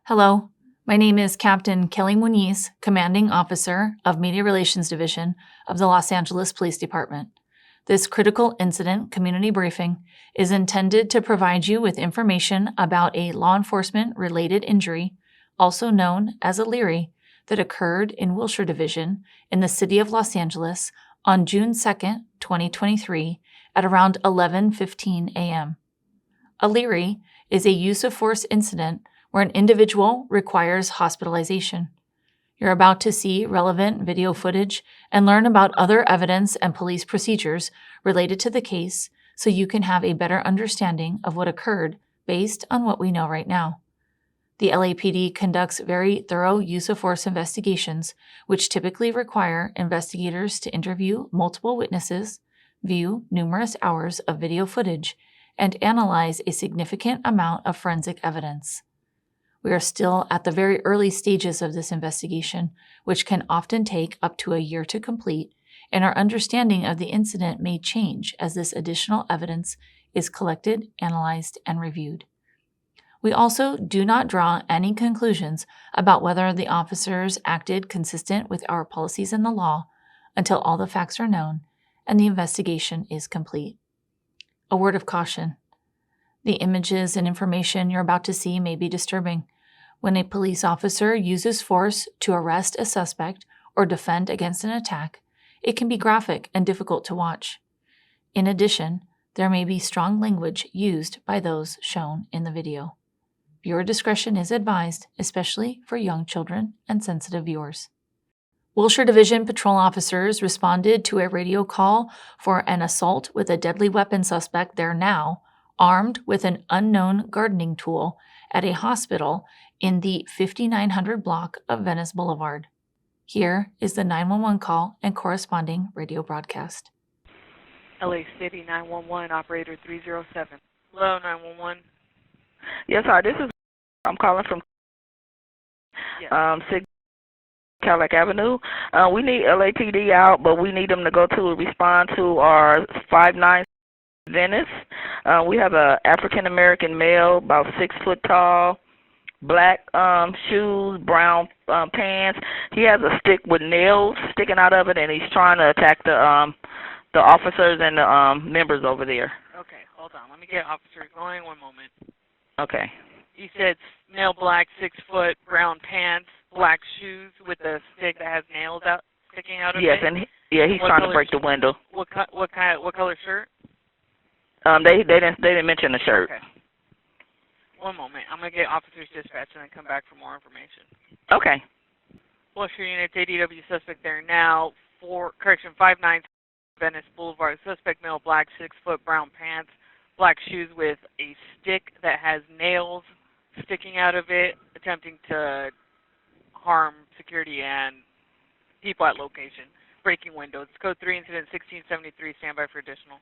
Hello, my name is Captain Kelly Muniz, Commanding Officer of Media Relations Division of the Los Angeles Police Department. This critical incident community briefing is intended to provide you with information about a law enforcement-related injury, also known as a LERI, that occurred in Wilshire Division in the city of Los Angeles on June 2, 2023 at around 11:15 a.m. A LERI is a use-of-force incident where an individual requires hospitalization. You're about to see relevant video footage and learn about other evidence and police procedures related to the case so you can have a better understanding of what occurred based on what we know right now. The LAPD conducts very thorough use-of-force investigations, which typically require investigators to interview multiple witnesses, view numerous hours of video footage, and analyze a significant amount of forensic evidence. We are still at the very early stages of this investigation, which can often take up to a year to complete, and our understanding of the incident may change as this additional evidence is collected, analyzed, and reviewed. We also do not draw any conclusions about whether the officers acted consistent with our policies and the law until all the facts are known and the investigation is complete. A word of caution. The images and information you're about to see may be disturbing. When a police officer uses force to arrest a suspect or defend against an attack, it can be graphic and difficult to watch. In addition, there may be strong language used by those shown in the video. Viewer discretion is advised, especially for young children and sensitive viewers. Wilshire Division patrol officers responded to a radio call for an assault with a deadly weapon suspect there now, armed with an unknown gardening tool at a hospital in the 5900 block of Venice Boulevard. Here is the 911 call and corresponding radio broadcast. LA City 911, operator 307. Hello, 911. Yes, hi, I'm calling from Cadillac Avenue. We need LAPD out, but we need them to go to respond to our 59 Venice. We have a African-American male, about 6 foot tall, black shoes, brown pants. He has a stick with nails sticking out of it, and he's trying to attack the officers and the members over there. Okay, hold on. Let me get officers going. One moment. Okay. You said male, black, 6 foot, brown pants, black shoes with a stick that has nails out sticking out of it. Yes, and he's trying to break the window. What color shirt? They didn't mention the shirt. Okay. One moment. I'm gonna get officers dispatched and then come back for more information. Okay. Wilshire units, ADW suspect there now. 59 Venice Boulevard. Suspect male, black, 6 foot, brown pants, black shoes with a stick that has nails sticking out of it, attempting to harm security and people at location. Breaking windows. Code 3, incident 1673. Stand by for additional.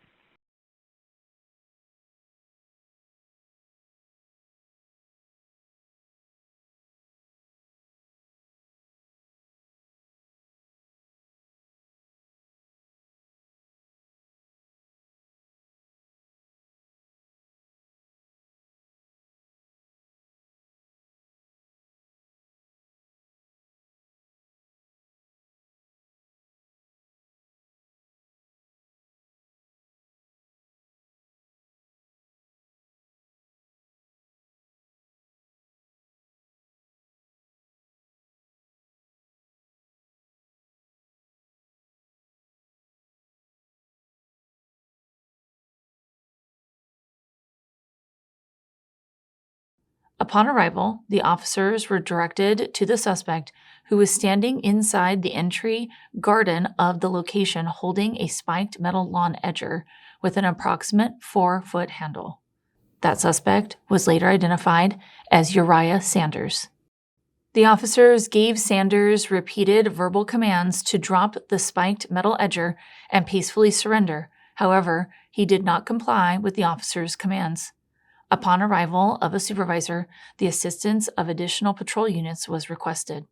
Upon arrival, the officers were directed to the suspect, who was standing inside the entry garden of the location holding a spiked metal lawn edger with an approximate 4-foot handle. That suspect was later identified as Uriah Sanders. The officers gave Sanders repeated verbal commands to drop the spiked metal edger and peacefully surrender. However, he did not comply with the officers' commands. Upon arrival of a supervisor, the assistance of additional patrol units was requested.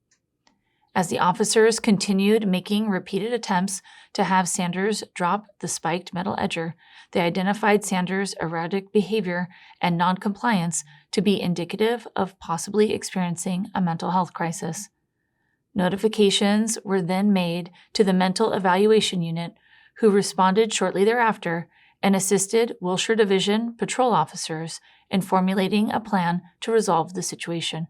As the officers continued making repeated attempts to have Sanders drop the spiked metal edger, they identified Sanders' erratic behavior and noncompliance to be indicative of possibly experiencing a mental health crisis. Notifications were then made to the Mental Evaluation Unit, who responded shortly thereafter and assisted Wilshire Division patrol officers in formulating a plan to resolve the situation.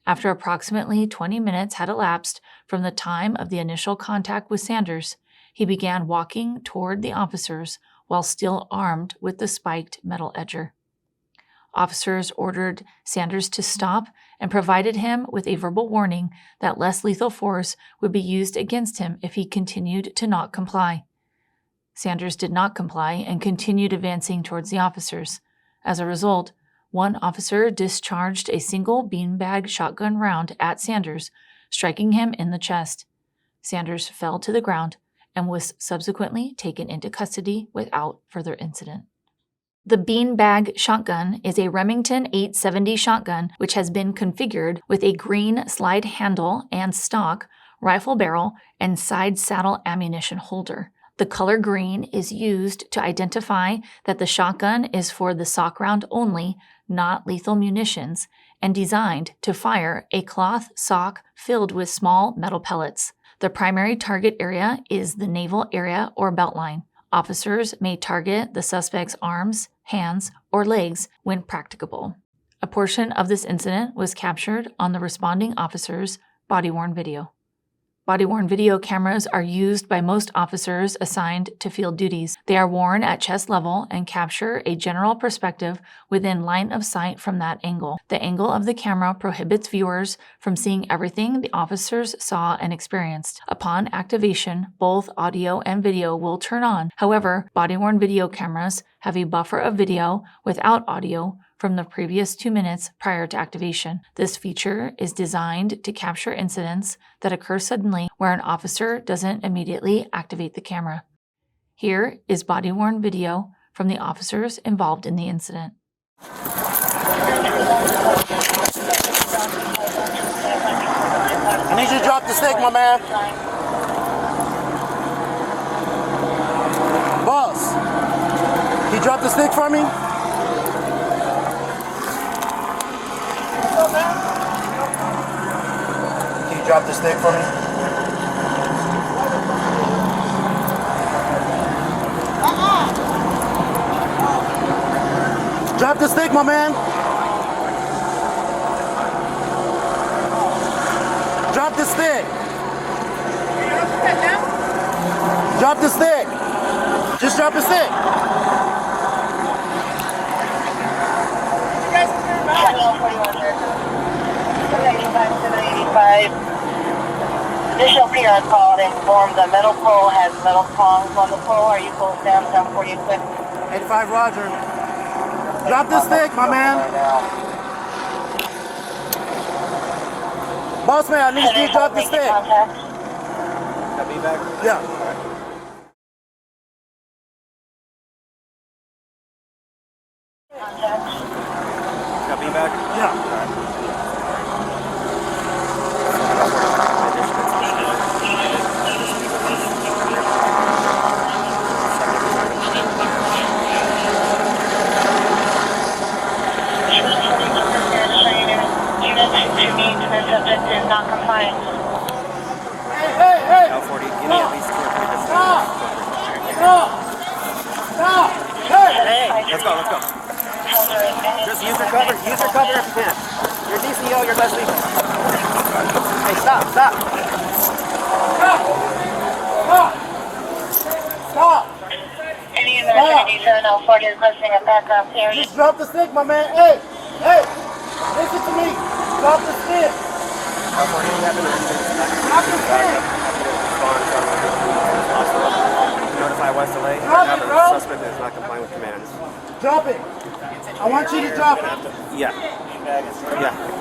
After approximately 20 minutes had elapsed from the time of the initial contact with Sanders, he began walking toward the officers while still armed with the spiked metal edger. Officers ordered Sanders to stop and provided him with a verbal warning that less lethal force would be used against him if he continued to not comply. Sanders did not comply and continued advancing towards the officers. As a result, one officer discharged a single beanbag shotgun round at Sanders, striking him in the chest. Sanders fell to the ground and was subsequently taken into custody without further incident. The beanbag shotgun is a Remington 870 shotgun which has been configured with a green slide handle and stock, rifle barrel, and side saddle ammunition holder. The color green is used to identify that the shotgun is for the sock round only, not lethal munitions, and designed to fire a cloth sock filled with small metal pellets. The primary target area is the navel area or beltline. Officers may target the suspect's arms, hands, or legs when practicable. A portion of this incident was captured on the responding officer's body-worn video. Body-worn video cameras are used by most officers assigned to field duties. They are worn at chest level and capture a general perspective within line of sight from that angle. The angle of the camera prohibits viewers from seeing everything the officers saw and experienced. Upon activation, both audio and video will turn on. However, body-worn video cameras have a buffer of video without audio from the previous 2 minutes prior to activation. This feature is designed to capture incidents that occur suddenly where an officer doesn't immediately activate the camera. Here is body-worn video from the officers involved in the incident. I need you to drop the stick, my man. Boss, can you drop the stick for me? Can you drop the stick for me? Drop the stick, my man. Drop the stick. Drop the stick. Just drop the stick. Additional PR call to inform the metal pole has metal prongs on the pole. Are you close down? Down 40 quick. 85 Roger. Drop the stick, my man. Boss man, I need you to drop the stick. That beanbag? Yeah. Got beanbag? Yeah. Subject is not compliant. Hey! L40, give me at least 2 or 3 distance. Stop! Hey! Let's go. Just use your cover if you can. You're DCO, you're less lethal. Hey, stop! Stop! Any emergency 704 is requesting a backup area. Just drop the stick, my man. Hey! Listen to me. Drop the stick. Drop the stick. Notify West LA. Drop it, bro. The suspect is not complying with commands. Drop it. I want you to drop it. Yeah.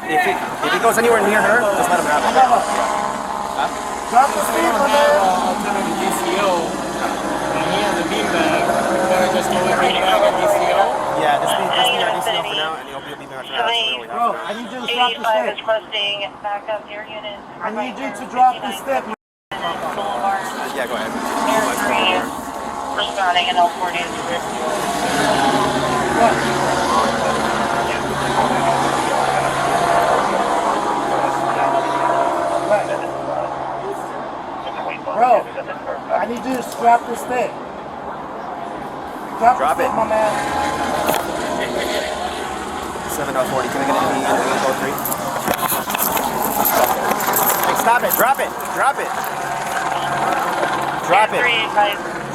If he goes anywhere near her, just let him have it. Drop the stick, my man. Alternative DCO, and he has a beanbag. Can I just go with beanbag and DCO? Yeah, just be our DCO for now, and you'll be back for now. Bro, I need you to drop the 5 is requesting backup air unit. I need you to drop the stick. Venice Boulevard. Yeah, go ahead. Air 3 is responding and L40 is Bro, I need you to strap this stick. Drop the stick, my man. 7040, can I get an NRF023? Hey, stop it, drop it, drop it. Drop it,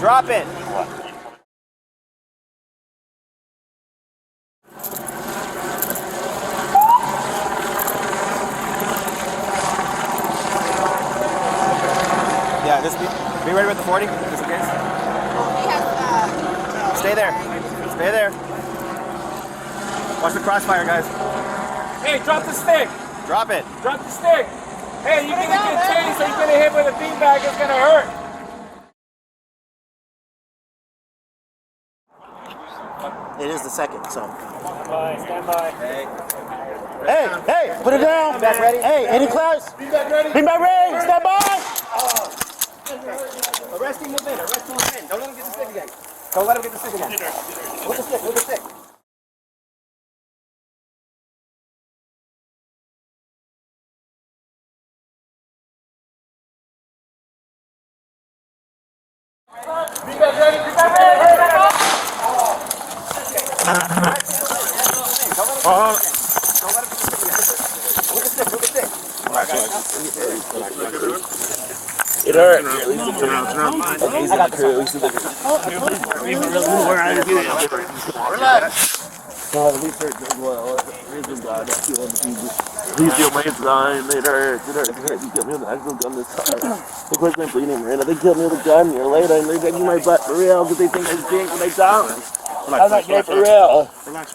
drop it. Yeah, just be ready with the 40, just in case. Stay there, stay there. Watch the crossfire, guys. Hey, drop the stick. Drop it. Drop the stick. Hey, you're gonna get chased or you're gonna hit with a beanbag. It's gonna hurt. It is the second, so. Stand by. Hey, put it down. Beanbag ready? Hey, any class? Beanbag ready? Beanbag ready. Stand by. Arrest him, move in. Arrest him, move in. Don't let him get the stick again. Don't let him get the stick again. Move the stick, move the stick. Beanbag ready? Beanbag ready? It hurt. I got crew. Please kill my son. It hurts. It hurts. It hurts. You killed me with an actual gun this time. Of course, I'm bleeding, Miranda. They killed me with a gun. You're later, and they're taking my butt for real because they think I stink when I don't. I'm not gay for real. Relax.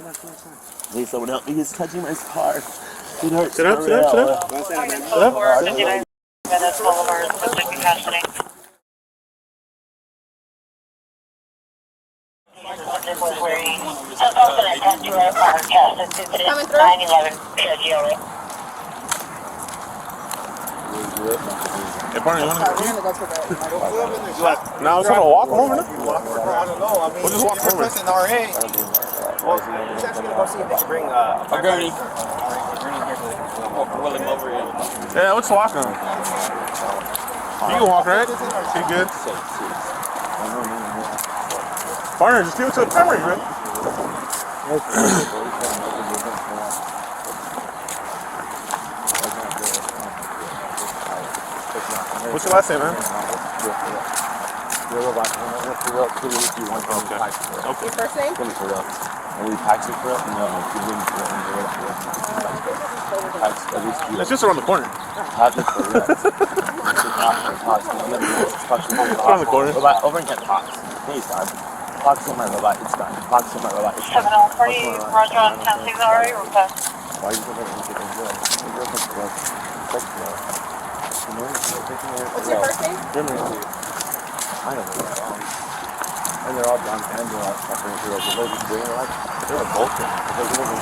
Please, someone help me. He's touching my scar. It hurts. Sit up. Venice Boulevard, requesting custody. Coming through? 911, GLA. Hey, partner, you want to go? No, I was trying to walk him over now. We'll just walk over. He's actually going to go see if they can bring a gurney. Roll him over here. Yeah, let's walk him. You can walk, right? You good? Partner, just give it to the camera, you ready? What's your last name, man? Okay. Okay. Your first name? And we tax it for it, and It's just around the corner. tax it for it. It's around the corner. Over and get Fox. Please, God. Fox on my robot, it's done. Fox on my robot, it's done. 7040, Roger on 10-6 already, request. Why are you going to get it good? What's your first name? I don't know. And they're all done, and they're all suffering through like, they're just doing like, they're bullshit. They're doing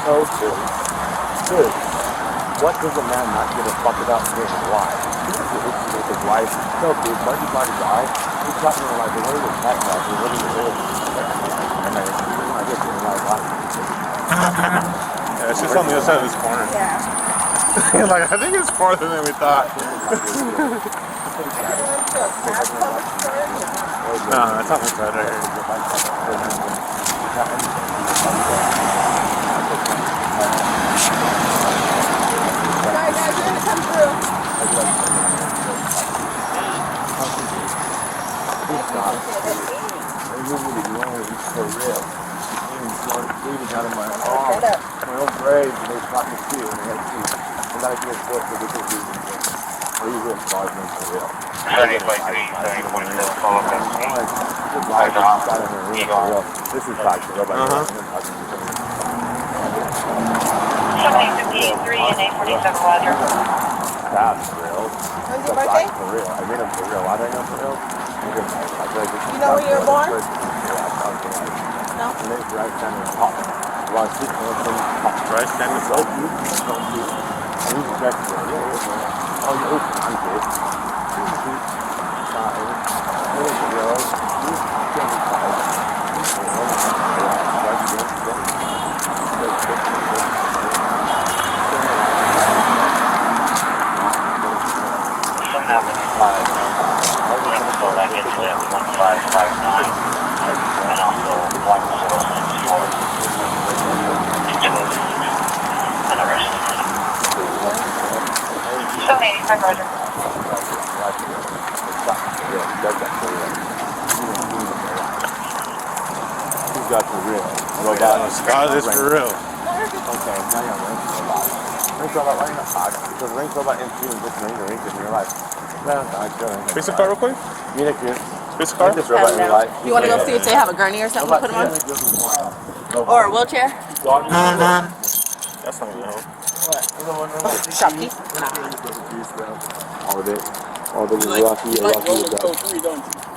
so silly. Dude, what does a man not give a fuck about his wife? He doesn't give a shit with his wife. No, dude, why did you try to die? He's talking to like, what are the cat guys? What are the old? And then, I guess in my life. Yeah, it's just on the other side of this corner. Yeah. Like, I think it's farther than we thought. No, that's not much right here. Guys, you're gonna come through. For real. Bleeding out of my arm. My own braids, and they caught me too, and they had teeth. And that I can't afford to get those reasons. Are you real smart, man, for real? 70.3, follow up. This is toxic. 7053 and 847, Roger. That's real. When's your birthday? For real. I made them for real. Why do I know for real? You know where you were born? Yeah, I was born. No. And they drive down and pop. Right, stand this up. So that gets to 1559 and also 1064 and arrest. 785 Roger. Who's got the real? Scott, this for real. Okay, now you're ranking a lot. Rank robot right in the hot. Because rank robot and feeling just rank in your life. Face the car real quick. Face the car. This robot in your life. You want to go see if they have a gurney or something to put them on? Or a wheelchair? That's not gonna help. Shopkeep? All of it. All the Rocky is that.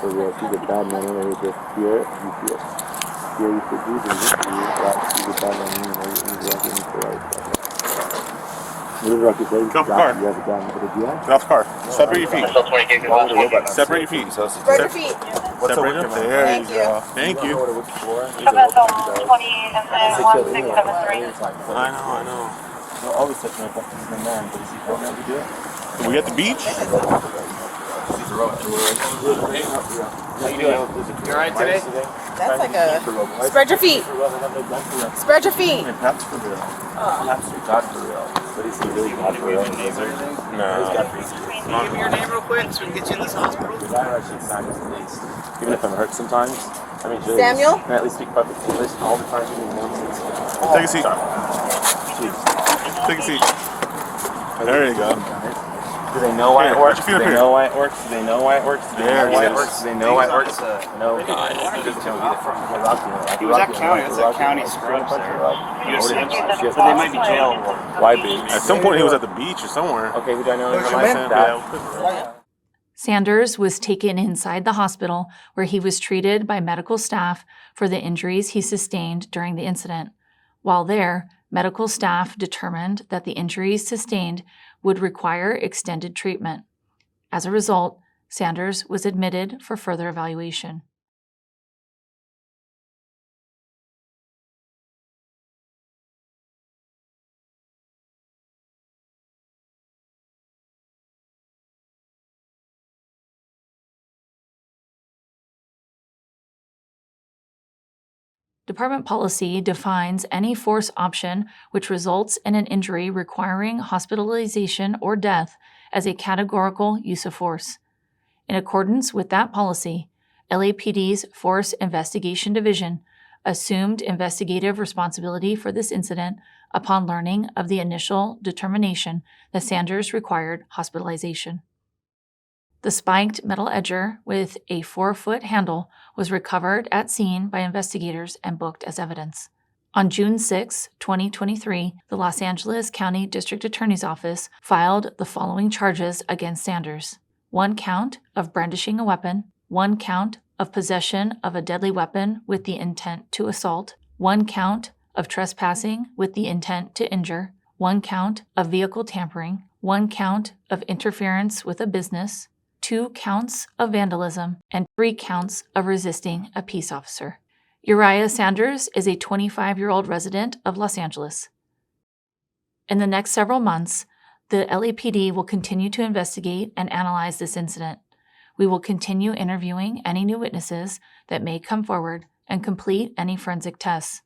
So Rocky, the bad man over here, here, you feel. Here you could do this, Rocky, the bad man over here, Rocky, you feel like that. What does Rocky say? Get off the car. You have a gun, but do you have? Get off the car. Separate your feet. Still 20 gigabytes. Separate your feet. Spread your feet. Separate them. There Thank you go. you. Thank you. Vessel 20 and then 1673. I know. No, always such a man, but is he going to do it? Are we at the beach? How you doing? You alright today? That's like a... Spread your feet. Spread your feet. That's for real. That's for real. But is he really not for real? No. Can you give me your name real quick so we can get you in this hospital? Even if I'm hurt sometimes. I mean, Samuel? Can I at least speak perfect English all the time? Nonsense. Take a seat. Take a seat. There you go. Do they know why it works? Put your Do feet they up know why it works? Do they know why it works? Do they know why it works? Do they know why it works? No. Who's that county? That's a county scrubs there. But they might be jailed. Why be? At some point he was at the beach or somewhere. Okay, who do I know in There's my your life? man. Dad. Sanders was taken inside the hospital where he was treated by medical staff for the injuries he sustained during the incident. While there, medical staff determined that the injuries sustained would require extended treatment. As a result, Sanders was admitted for further evaluation. Department policy defines any force option which results in an injury requiring hospitalization or death as a categorical use of force. In accordance with that policy, LAPD's Force Investigation Division assumed investigative responsibility for this incident upon learning of the initial determination that Sanders required hospitalization. The spiked metal edger with a 4-foot handle was recovered at scene by investigators and booked as evidence. On June 6, 2023, the Los Angeles County District Attorney's Office filed the following charges against Sanders: 1 count of brandishing a weapon, 1 count of possession of a deadly weapon with the intent to assault, 1 count of trespassing with the intent to injure, 1 count of vehicle tampering, 1 count of interference with a business, 2 counts of vandalism, and 3 counts of resisting a peace officer. Uriah Sanders is a 25-year-old resident of Los Angeles. In the next several months, the LAPD will continue to investigate and analyze this incident. We will continue interviewing any new witnesses that may come forward and complete any forensic tests.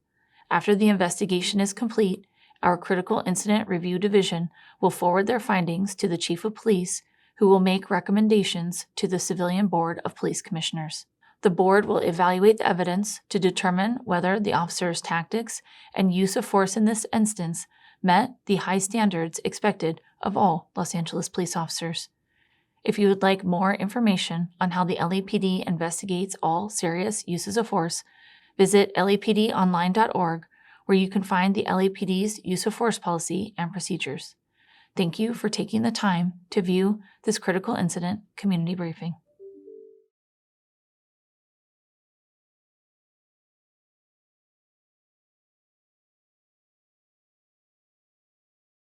After the investigation is complete, our Critical Incident Review Division will forward their findings to the Chief of Police, who will make recommendations to the Civilian Board of Police Commissioners. The board will evaluate the evidence to determine whether the officer's tactics and use of force in this instance met the high standards expected of all Los Angeles police officers. If you would like more information on how the LAPD investigates all serious uses of force, visit lapdonline.org, where you can find the LAPD's use of force policy and procedures. Thank you for taking the time to view this critical incident community briefing.